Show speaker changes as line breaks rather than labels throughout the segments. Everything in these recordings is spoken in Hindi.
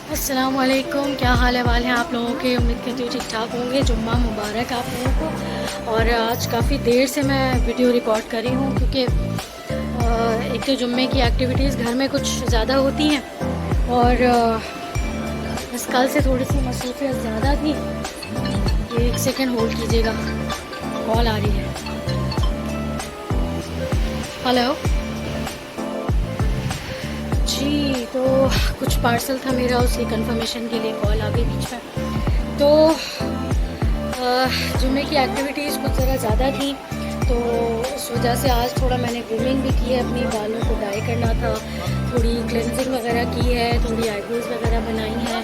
अस्सलाम वालेकुम, क्या हाल है वाल हैं आप लोगों के। उम्मीद करती हूँ ठीक ठाक होंगे। जुम्मा मुबारक आप लोगों को। और आज काफ़ी देर से मैं वीडियो रिकॉर्ड कर रही हूँ क्योंकि एक तो जुम्मे की एक्टिविटीज़ घर में कुछ ज़्यादा होती हैं और इस कल से थोड़ी सी मसरूफियत ज़्यादा थी। एक सेकंड होल्ड कीजिएगा, कॉल आ रही है। हेलो जी, तो कुछ पार्सल था मेरा, उसकी कंफर्मेशन के लिए कॉल आ गई बीच में। तो जुम्मे की एक्टिविटीज़ कुछ ज़रा ज़्यादा थी, तो उस वजह से आज थोड़ा मैंने ग्रूमिंग भी की है, अपनी बालों को डाई करना था, थोड़ी क्लेंजिंग वगैरह की है, थोड़ी आईब्रोज वगैरह बनाई हैं।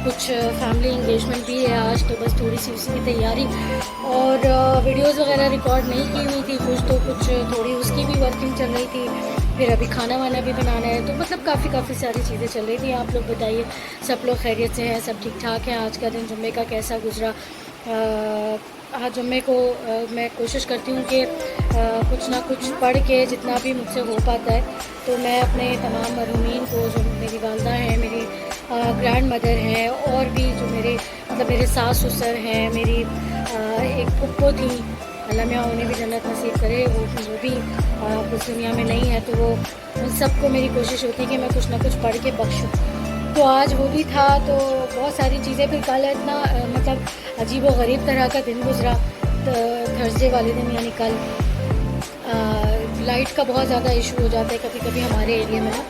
कुछ फैमिली इंगेजमेंट भी है आज, तो बस थोड़ी सी उसकी तैयारी। और वीडियोज़ वगैरह रिकॉर्ड नहीं की हुई थी कुछ थोड़ी उसकी भी वर्किंग चल रही थी। फिर अभी खाना वाना भी बनाना है, तो मतलब काफ़ी सारी चीज़ें चल रही थी। आप लोग बताइए, सब लोग खैरियत से हैं, सब ठीक ठाक हैं। आज का दिन जुम्मे का कैसा गुजरा। आज जुम्मे को मैं कोशिश करती हूँ कि कुछ ना कुछ पढ़ के जितना भी मुझसे हो पाता है, तो मैं अपने तमाम मरहूमीन को, जो मेरी वालदा हैं, मेरी ग्रैंड मदर हैं, और भी जो मेरे सास ससुर हैं, मेरी एक फुप्पो थी, अल्लाह मियाँ उन्हें भी जन्नत नसीब करे। वो भी इस दुनिया में नहीं है, तो वो उन सबको मेरी कोशिश होती है कि मैं कुछ ना कुछ पढ़ के बख्शूँ। तो आज वो भी था, तो बहुत सारी चीज़ें। फिर कल इतना मतलब अजीब व गरीब तरह का दिन गुजरा। थर्सडे वाले दिन यानी कल लाइट का बहुत ज़्यादा इशू हो जाता है कभी कभी हमारे एरिया में ना।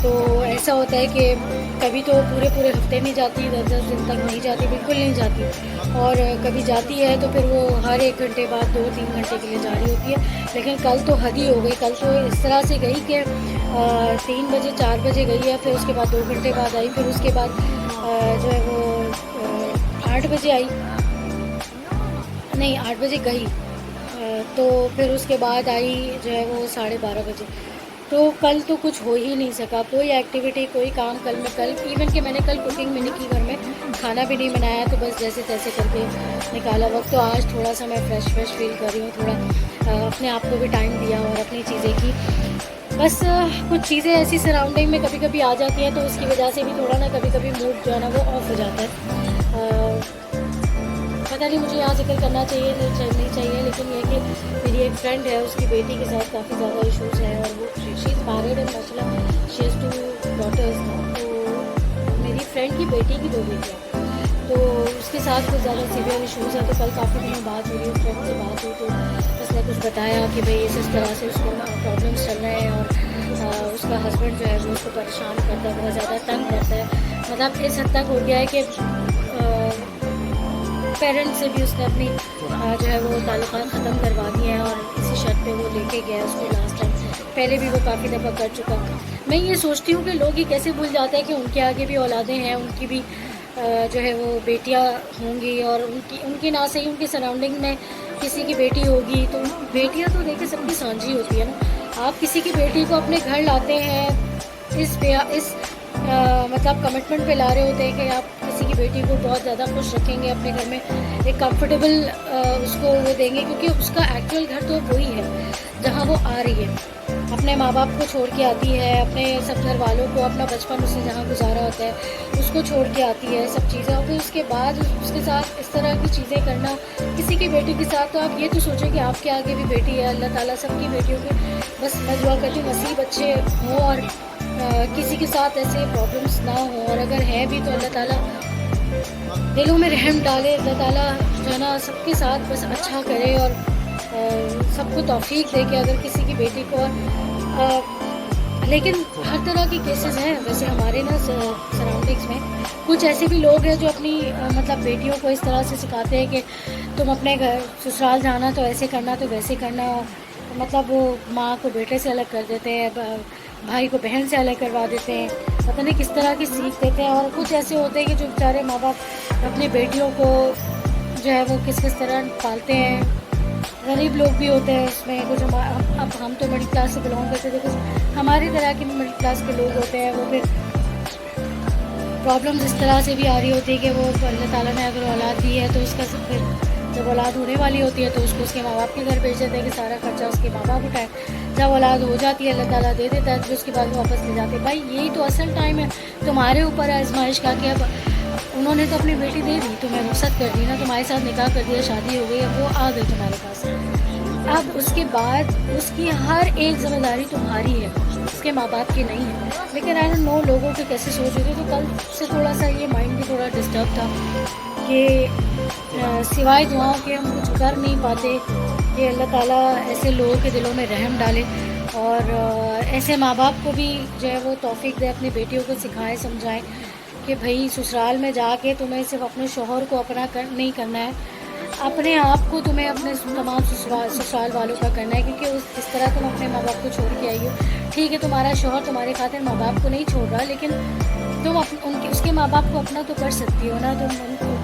तो ऐसा होता है कि कभी तो पूरे हफ्ते नहीं जाती, 10 दिन तक नहीं जाती, बिल्कुल नहीं जाती। और कभी जाती है तो फिर वो हर 1 घंटे बाद 2-3 घंटे के लिए जा रही होती है। लेकिन कल तो हद ही हो गई। कल तो इस तरह से गई कि 3 बजे 4 बजे गई है, फिर उसके बाद 2 घंटे बाद आई, फिर उसके बाद जो है वो 8 बजे आई, नहीं 8 बजे गई, तो फिर उसके बाद आई जो है वो 12:30 बजे। तो कल तो कुछ हो ही नहीं सका, कोई एक्टिविटी, कोई काम कल इवन कि मैंने कल कुकिंग भी नहीं की, घर में खाना भी नहीं बनाया, तो बस जैसे तैसे करके निकाला वक्त। तो आज थोड़ा सा मैं फ्रेश फील कर रही हूँ, थोड़ा अपने आप को भी टाइम दिया और अपनी चीज़ें की। बस कुछ चीज़ें ऐसी सराउंडिंग में कभी कभी आ जाती हैं, तो उसकी वजह से भी थोड़ा ना कभी कभी मूड जो है ना वो ऑफ हो जाता है। पता नहीं मुझे यहाँ जिक्र करना चाहिए नहीं चाहिए, लेकिन ये कि मेरी एक फ्रेंड है, उसकी बेटी के साथ काफ़ी ज़्यादा इशूज़ हैं, और वो शी इज़ मैरिड एंड माशाल्लाह शी हैज़ 2 डॉटर्स। तो मेरी फ्रेंड की बेटी की 2 बेटियाँ, तो उसके साथ कुछ ज़्यादा सीवियर इशूज़ हैं। तो कल काफ़ी दिनों बाद मेरी उस फ्रेंड से बात हुई, तो उसने कुछ बताया कि भाई इस तरह से उसको प्रॉब्लम्स चल रहे हैं, और उसका हस्बैंड जो है वो उसको परेशान करता है, बहुत ज़्यादा तंग करता है। मतलब इस हद तक हो गया है कि पेरेंट्स से भी उसने अपनी जो है वो ताल्लुकात ख़त्म करवा दिए हैं, और इसी शर्त पे वो लेके गया उसको लास्ट टाइम। पहले भी वो काफ़ी दफ़ा कर चुका। मैं ये सोचती हूँ कि लोग ये कैसे भूल जाते हैं कि उनके आगे भी औलादें हैं, उनकी भी जो है वो बेटियाँ होंगी, और उनकी ना सही उनके सराउंडिंग में किसी की बेटी होगी। तो बेटियाँ तो देखिए सबकी साझी होती है ना। आप किसी की बेटी को अपने घर लाते हैं, इस मतलब कमिटमेंट पे ला रहे होते हैं कि आप किसी की बेटी को बहुत ज़्यादा खुश रखेंगे, अपने घर में एक कंफर्टेबल उसको वो देंगे, क्योंकि उसका एक्चुअल घर तो वही है जहाँ वो आ रही है। अपने माँ बाप को छोड़ के आती है, अपने सब घर वालों को, अपना बचपन उसने जहाँ गुजारा होता है उसको छोड़ के आती है, सब चीज़ें। और फिर उसके बाद उसके साथ इस तरह की चीज़ें करना किसी की बेटी के साथ, तो आप ये तो सोचें कि आपके आगे भी बेटी है। अल्लाह ताला सबकी बेटियों के, बस मैं दुआ करती हूँ नसीब अच्छे हों, और किसी के साथ ऐसे प्रॉब्लम्स ना हो, और अगर है भी तो अल्लाह ताला दिलों में रहम डाले। अल्लाह ताला जो है ना सबके साथ बस अच्छा करे, और सबको तौफीक दे कि अगर किसी की बेटी को लेकिन हर तरह के केसेस हैं वैसे हमारे ना सराउंडिंग्स में। कुछ ऐसे भी लोग हैं जो अपनी मतलब बेटियों को इस तरह से सिखाते हैं कि तुम अपने घर ससुराल जाना तो ऐसे करना, तो वैसे करना। मतलब वो माँ को बेटे से अलग कर देते हैं, भाई को बहन से अलग करवा देते हैं, पता नहीं किस तरह की सीख देते हैं। और कुछ ऐसे होते हैं कि जो बेचारे माँ बाप अपनी बेटियों को जो है वो किस तरह पालते हैं। गरीब लोग भी होते हैं उसमें, कुछ अब हम तो मिडिल क्लास से बिलोंग करते थे, कुछ हमारी तरह के मिडिल क्लास के लोग होते हैं। वो फिर प्रॉब्लम्स इस तरह से भी आ रही होती है कि वो अल्लाह ताला ने अगर औलाद दी है तो उसका फिर जब औलाद होने वाली होती है तो उसको उसके माँ बाप के घर भेज देते हैं कि सारा खर्चा उसके माँ बाप उठाए। जब औलाद हो जाती है अल्लाह ताला दे देता है, तो उसके बाद वापस ले जाते हैं। भाई यही तो असल टाइम है, तुम्हारे ऊपर आजमाइश का कि अब उन्होंने तो अपनी बेटी दे दी, तुम्हें रुखसत कर दी ना, तुम्हारे साथ निकाह कर दिया, शादी हो गई, अब वो आ गई तुम्हारे पास। अब उसके बाद उसकी हर एक जिम्मेदारी तुम्हारी है, उसके माँ बाप की नहीं है। लेकिन आई डोंट नो लोगों के कैसे सोच होती है। तो कल से थोड़ा सा ये माइंड भी थोड़ा डिस्टर्ब था कि सिवाय दुआओं के हम कुछ कर नहीं पाते कि अल्लाह ताला ऐसे लोगों के दिलों में रहम डाले और ऐसे माँ बाप को भी जो है वो तौफीक दे, अपनी बेटियों को सिखाएं समझाएं कि भाई ससुराल में जाके तुम्हें सिर्फ अपने शोहर को अपना नहीं करना है, अपने आप को तुम्हें अपने तमाम ससुराल वालों का करना है। क्योंकि जिस तरह तुम अपने माँ बाप को छोड़ के आई हो, ठीक है तुम्हारा शोहर तुम्हारे खातिर माँ बाप को नहीं छोड़ रहा, लेकिन तुम उसके माँ बाप को अपना तो कर सकती हो ना।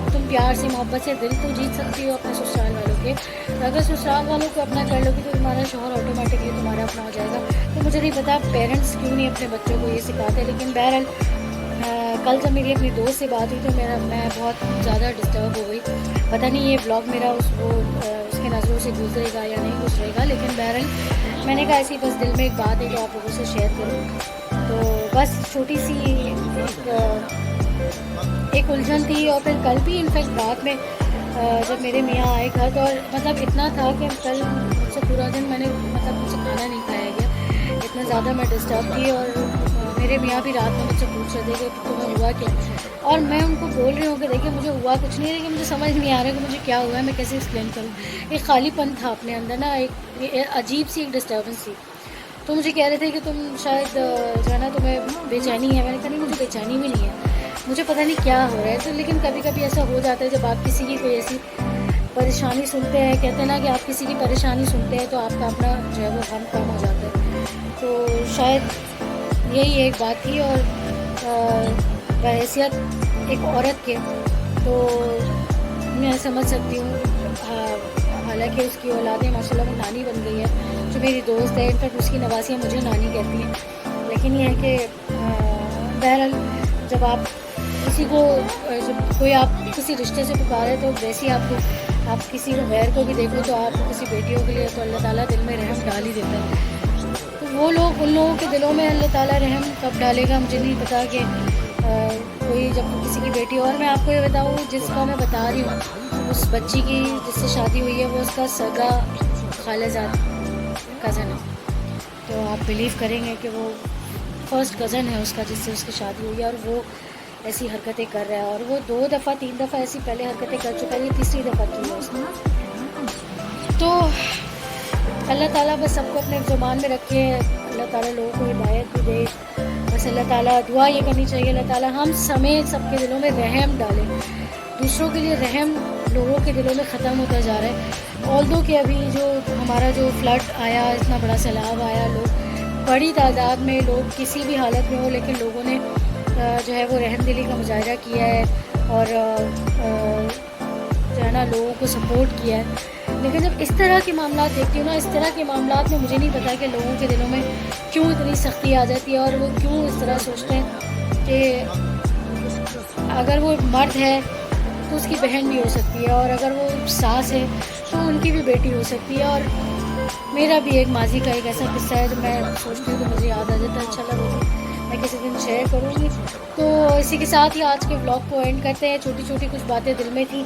तुम प्यार से मोहब्बत से दिल तो जीत सकती हो अपने ससुराल वालों के। तो अगर ससुराल वालों को अपना कर लोगी तो तुम्हारा शोहर ऑटोमेटिकली तुम्हारा अपना हो जाएगा। तो मुझे नहीं पता पेरेंट्स क्यों नहीं अपने बच्चों को ये सिखाते, लेकिन बहरहाल कल जब मेरी अपनी दोस्त से बात हुई तो मैं बहुत ज़्यादा डिस्टर्ब हो गई। पता नहीं ये ब्लॉग मेरा उसके नज़रों से गुजरेगा या नहीं गुजरेगा, लेकिन बहरहाल मैंने कहा ऐसी बस दिल में एक बात है जो आप लोगों से शेयर करूँ। तो बस छोटी सी एक उलझन थी। और फिर कल भी इनफैक्ट रात में जब मेरे मियाँ आए घर, तो और मतलब इतना था कि कल मुझसे पूरा दिन मुझसे खाना नहीं खाया गया, इतना ज़्यादा मैं डिस्टर्ब थी। और मेरे मियाँ भी रात में मुझसे पूछ रहे थे कि तुम्हें हुआ क्या, और मैं उनको बोल रही हूँ कि देखिए मुझे हुआ कुछ नहीं, लेकिन मुझे समझ नहीं आ रहा कि मुझे क्या हुआ है, मैं कैसे एक्सप्लेन करूँ। एक खालीपन था अपने अंदर ना, एक अजीब सी एक डिस्टर्बेंस थी। तो मुझे कह रहे थे कि तुम शायद जो है ना तुम्हें बेचैनी है। मैंने कहा नहीं, मुझे बेचैनी भी नहीं है, मुझे पता नहीं क्या हो रहा है। तो लेकिन कभी कभी ऐसा हो जाता है जब आप किसी की कोई ऐसी परेशानी सुनते हैं, कहते हैं ना कि आप किसी की परेशानी सुनते हैं तो आपका अपना जो है वो गम कम हो जाता है। तो शायद यही एक बात थी। और बहैसियत एक औरत के तो मैं समझ सकती हूँ, हालांकि उसकी औलादें माशाल्लाह वो नानी बन गई है। जो मेरी दोस्त है इनफैक्ट उसकी नवासियाँ मुझे नानी कहती हैं। लेकिन ये है कि बहरहाल जब आप किसी को जब कोई आप किसी रिश्ते से पुकारे तो वैसे ही आप किसी गैर को भी देखो तो आप किसी बेटियों के लिए तो अल्लाह ताला दिल में रहम डाल ही देता है। तो वो लोग उन लोगों के दिलों में अल्लाह ताला रहम कब डालेगा मुझे नहीं पता कि कोई जब किसी की बेटी। और मैं आपको ये बताऊँ जिसका मैं बता रही हूँ उस बच्ची की जिससे शादी हुई है वो उसका सगा खालाजाद कज़न है। तो आप बिलीव करेंगे कि वो फर्स्ट कज़न है उसका जिससे उसकी शादी हुई है, और वो ऐसी हरकतें कर रहा है। और वो 2 दफ़ा 3 दफ़ा ऐसी पहले हरकतें कर चुका है, ये तीसरी दफ़ा की है उसने। तो अल्लाह ताला बस सबको अपने ज़ुबान में रखे, अल्लाह ताला लोगों को हिदायत भी दे। बस अल्लाह ताला दुआ ये करनी चाहिए अल्लाह ताला हम समेत सबके दिलों में रहम डाले। दूसरों के लिए रहम लोगों के दिलों में ख़त्म होता जा रहा है। ऑल्दो कि अभी जो हमारा जो फ्लड आया, इतना बड़ा सैलाब आया, लोग बड़ी तादाद में लोग किसी भी हालत में हो, लेकिन लोगों ने जो है वो रहम दिली का मुजाहरा किया है और जो है ना लोगों को सपोर्ट किया है। लेकिन जब इस तरह के मामला देखती हूँ ना, इस तरह के मामला में मुझे नहीं पता कि लोगों के दिलों में क्यों इतनी सख्ती आ जाती है और वो क्यों इस तरह सोचते हैं कि अगर वो मर्द है तो उसकी बहन भी हो सकती है, और अगर वो सास है तो उनकी भी बेटी हो सकती है। और मेरा भी एक माजी का एक ऐसा किस्सा है जो मैं सोचती हूँ तो मुझे याद आ जाता है। इंशाल्लाह वो मैं किसी दिन शेयर करूँगी। तो इसी के साथ ही आज के व्लॉग को एंड करते हैं। छोटी छोटी कुछ बातें दिल में थी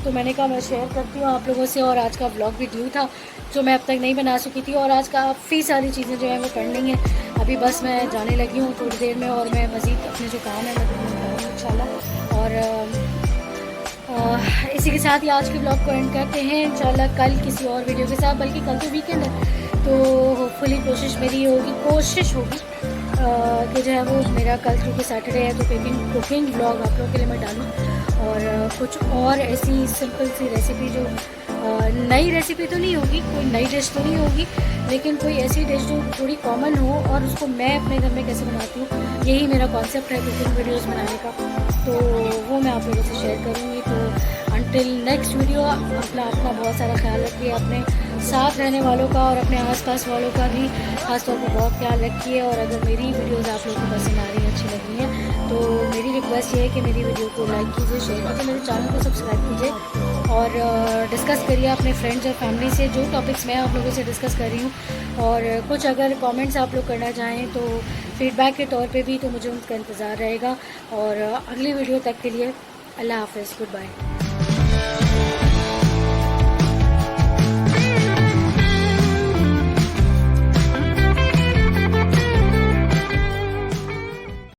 तो मैंने कहा मैं शेयर करती हूँ आप लोगों से। और आज का व्लॉग भी ड्यू था जो मैं अब तक नहीं बना सकी थी, और आज काफ़ी सारी चीज़ें जो है वो करनी है। अभी बस मैं जाने लगी हूँ थोड़ी देर में, और मैं मज़ीद अपने जो काम है मैं करूँगी इंशाल्लाह। और इसी के साथ ही आज के ब्लॉग को एंड करते हैं इंशाल्लाह कल किसी और वीडियो के साथ। बल्कि कल तो वीकेंड है तो होपफुली कोशिश होगी कि जो है वो मेरा कल क्योंकि सैटरडे है तो कुकिंग ब्लॉग आप लोगों के लिए मैं डालूँ, और कुछ और ऐसी सिंपल सी रेसिपी जो नई रेसिपी तो नहीं होगी, कोई नई डिश तो नहीं होगी, लेकिन कोई ऐसी डिश जो थोड़ी कॉमन हो और उसको मैं अपने घर में कैसे बनाती हूँ, यही मेरा कॉन्सेप्ट है कुकिंग वीडियोस बनाने का। तो वो मैं आप लोगों से शेयर करूँगी। तो अंटिल नेक्स्ट वीडियो अपना बहुत सारा ख्याल रखिए, अपने साथ रहने वालों का और अपने आसपास वालों का भी खासतौर पर बहुत ख्याल रखिए। और अगर मेरी वीडियोज़ आप लोगों को पसंद आ रही हैं, अच्छी लग रही हैं, तो मेरी रिक्वेस्ट ये है कि मेरी वीडियो को लाइक कीजिए, शेयर कीजिए, मेरे चैनल को सब्सक्राइब कीजिए और डिस्कस करिए अपने फ्रेंड्स और फैमिली से जो टॉपिक्स मैं आप लोगों से डिस्कस कर रही हूँ। और कुछ अगर कमेंट्स आप लोग करना चाहें तो फीडबैक के तौर पे भी, तो मुझे उनका इंतज़ार रहेगा। और अगली वीडियो तक के लिए अल्लाह हाफ़िज़, गुड बाय।